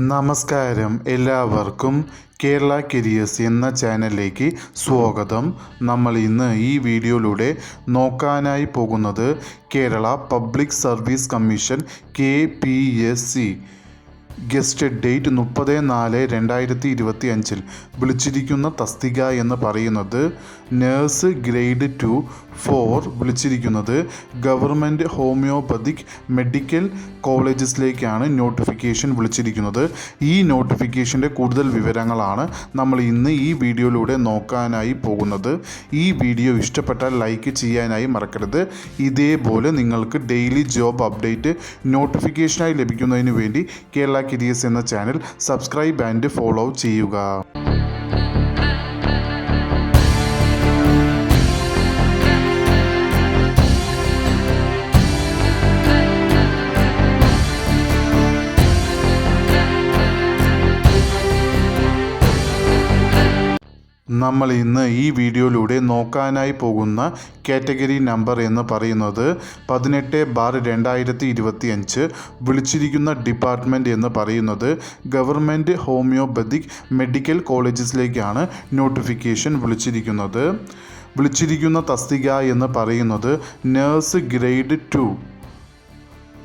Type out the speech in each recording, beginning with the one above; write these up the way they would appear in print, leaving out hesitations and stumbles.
നമസ്കാരം, എല്ലാവർക്കും കേരള കരിയേഴ്സ് എന്ന ചാനലിലേക്ക് സ്വാഗതം. നമ്മൾ ഇന്ന് ഈ വീഡിയോയിലൂടെ നോക്കാനായി പോകുന്നത് Kerala public service commission KPSC gazetted date 30/4/2025 വിളിച്ചിരിക്കുന്ന തസ്തിക എന്ന് പറയുന്നത് നേഴ്സ് ഗ്രേഡ് 2 4 വിളിച്ചിരിക്കുന്നത് ഗവൺമെൻറ് ഹോമിയോപ്പതിക് മെഡിക്കൽ കോളേജസിലേക്കാണ് നോട്ടിഫിക്കേഷൻ വിളിച്ചിരിക്കുന്നത്. ഈ നോട്ടിഫിക്കേഷൻ്റെ കൂടുതൽ വിവരങ്ങളാണ് നമ്മൾ ഇന്ന് ഈ വീഡിയോയിലൂടെ നോക്കാനായി പോകുന്നത്. ഈ വീഡിയോ ഇഷ്ടപ്പെട്ടാൽ ലൈക്ക് ചെയ്യാനായി മറക്കരുത്. ഇതേപോലെ നിങ്ങൾക്ക് ഡെയിലി ജോബ് അപ്ഡേറ്റ് നോട്ടിഫിക്കേഷനായി ലഭിക്കുന്നതിന് വേണ്ടി കേരള കരിയേഴ്സ് എന്ന ചാനൽ സബ്സ്ക്രൈബ് ആൻഡ് ഫോളോ ചെയ്യുക. നമ്മൾ ഇന്ന് ഈ വീഡിയോയിലൂടെ നോക്കാനായി പോകുന്ന കാറ്റഗറി നമ്പർ എന്ന് പറയുന്നത് 18/2025. വിളിച്ചിരിക്കുന്ന ഡിപ്പാർട്ട്മെൻറ്റ് എന്ന് പറയുന്നത് ഗവൺമെൻറ് ഹോമിയോപ്പതിക് മെഡിക്കൽ കോളേജസിലേക്കാണ് നോട്ടിഫിക്കേഷൻ വിളിച്ചിരിക്കുന്ന തസ്തിക എന്ന് പറയുന്നത് നേഴ്സ് ഗ്രേഡ് 2.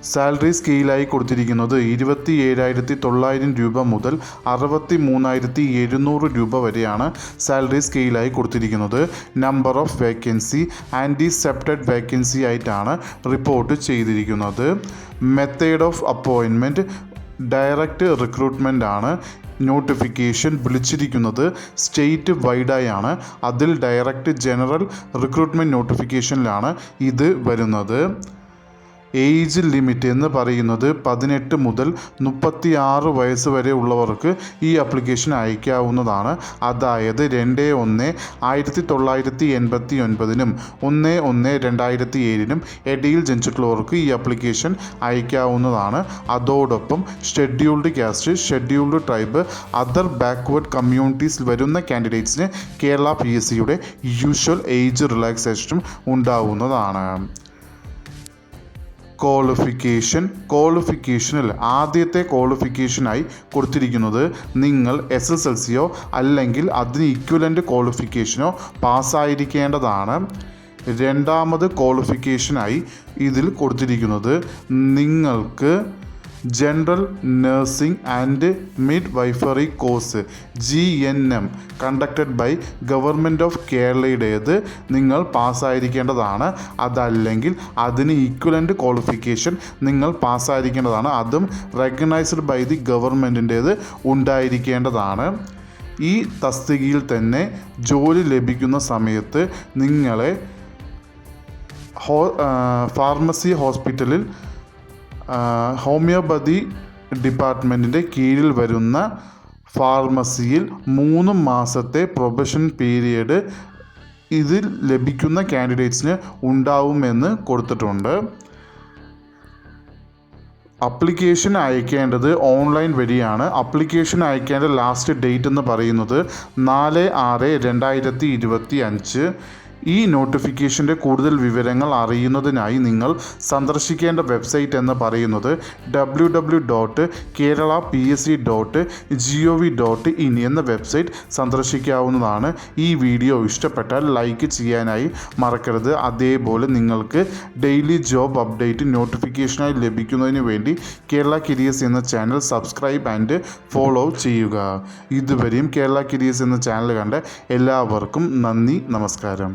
സാലറി സ്കെയിലായി കൊടുത്തിരിക്കുന്നത് 27,900 രൂപ മുതൽ 63,700 രൂപ വരെയാണ് സാലറി സ്കെയിലായി കൊടുത്തിരിക്കുന്നത്. നമ്പർ ഓഫ് വേക്കൻസി ആൻറ്റിസെപ്റ്റഡ് വേക്കൻസി ആയിട്ടാണ് റിപ്പോർട്ട് ചെയ്തിരിക്കുന്നത്. Method of appointment direct recruitment ആണ്. നോട്ടിഫിക്കേഷൻ വിളിച്ചിരിക്കുന്നത് സ്റ്റേറ്റ് വൈഡായാണ്. അതിൽ ഡയറക്റ്റ് ജനറൽ റിക്രൂട്ട്മെൻറ്റ് നോട്ടിഫിക്കേഷനിലാണ് ഇത് വരുന്നത്. ഏജ് ലിമിറ്റ് എന്ന് പറയുന്നത് 18 മുതൽ 36 വയസ്സ് വരെ ഉള്ളവർക്ക് ഈ ആപ്ലിക്കേഷൻ അയക്കാവുന്നതാണ്. അതായത് 2/1/1989 1/1/2007 ഇടയിൽ ജനിച്ചിട്ടുള്ളവർക്ക് ഈ ആപ്ലിക്കേഷൻ അയക്കാവുന്നതാണ്. അതോടൊപ്പം scheduled caste, scheduled tribe, other backward കമ്മ്യൂണിറ്റീസിൽ വരുന്ന കാൻഡിഡേറ്റ്സിന് കേരള PSCയുടെ യൂഷ്വൽ ഏജ് റിലാക്സേഷനും ഉണ്ടാവുന്നതാണ്. ക്വാളിഫിക്കേഷനിൽ ആദ്യത്തെ ക്വാളിഫിക്കേഷനായി കൊടുത്തിരിക്കുന്നത് നിങ്ങൾ SSLCയോ അല്ലെങ്കിൽ അതിന് ഇക്വലൻ്റ് ക്വാളിഫിക്കേഷനോ പാസ്സായിരിക്കേണ്ടതാണ്. രണ്ടാമത് ക്വാളിഫിക്കേഷനായി ഇതിൽ കൊടുത്തിരിക്കുന്നത് നിങ്ങൾക്ക് general nursing and midwifery course GNM conducted by government of കേരളയുടേത് നിങ്ങൾ പാസ്സായിരിക്കേണ്ടതാണ്. അതല്ലെങ്കിൽ അതിന് ഈക്വലൻ്റ് ക്വാളിഫിക്കേഷൻ നിങ്ങൾ പാസ്സായിരിക്കേണ്ടതാണ്. അതും റെക്കഗ്നൈസ്ഡ് ബൈ ദി ഗവൺമെൻറ്റിൻ്റേത് ഉണ്ടായിരിക്കേണ്ടതാണ്. ഈ തസ്തികയിൽ തന്നെ ജോലി ലഭിക്കുന്ന സമയത്ത് നിങ്ങളെ ഫാർമസി ഹോസ്പിറ്റലിൽ ഹോമിയോപ്പതി ഡിപ്പാർട്ട്മെൻറ്റിൻ്റെ കീഴിൽ വരുന്ന ഫാർമസിയിൽ 3 മാസത്തെ പ്രൊബഷൻ പീരിയഡ് ഇതിൽ ലഭിക്കുന്ന കാൻഡിഡേറ്റ്സിന് ഉണ്ടാവുമെന്ന് കൊടുത്തിട്ടുണ്ട്. അപ്ലിക്കേഷൻ അയക്കേണ്ടത് ഓൺലൈൻ വഴിയാണ്. അപ്ലിക്കേഷൻ അയക്കേണ്ട ലാസ്റ്റ് ഡേറ്റ് എന്ന് പറയുന്നത് 4/6/2025. ഈ നോട്ടിഫിക്കേഷൻ്റെ കൂടുതൽ വിവരങ്ങൾ അറിയുന്നതിനായി നിങ്ങൾ സന്ദർശിക്കേണ്ട വെബ്സൈറ്റ് എന്ന് പറയുന്നത് www.keralapsc.gov.in എന്ന വെബ്സൈറ്റ് സന്ദർശിക്കാവുന്നതാണ്. ഈ വീഡിയോ ഇഷ്ടപ്പെട്ടാൽ ലൈക്ക് ചെയ്യാനായി മറക്കരുത്. അതേപോലെ നിങ്ങൾക്ക് ഡെയിലി ജോബ് അപ്ഡേറ്റ് നോട്ടിഫിക്കേഷനായി ലഭിക്കുന്നതിന് വേണ്ടി കേരള കരിയേഴ്സ് എന്ന ചാനൽ സബ്സ്ക്രൈബ് ആൻഡ് ഫോളോ ചെയ്യുക. ഇതുവരെയും കേരള കരിയേഴ്സ് എന്ന ചാനൽ കണ്ട എല്ലാവർക്കും നന്ദി, നമസ്കാരം.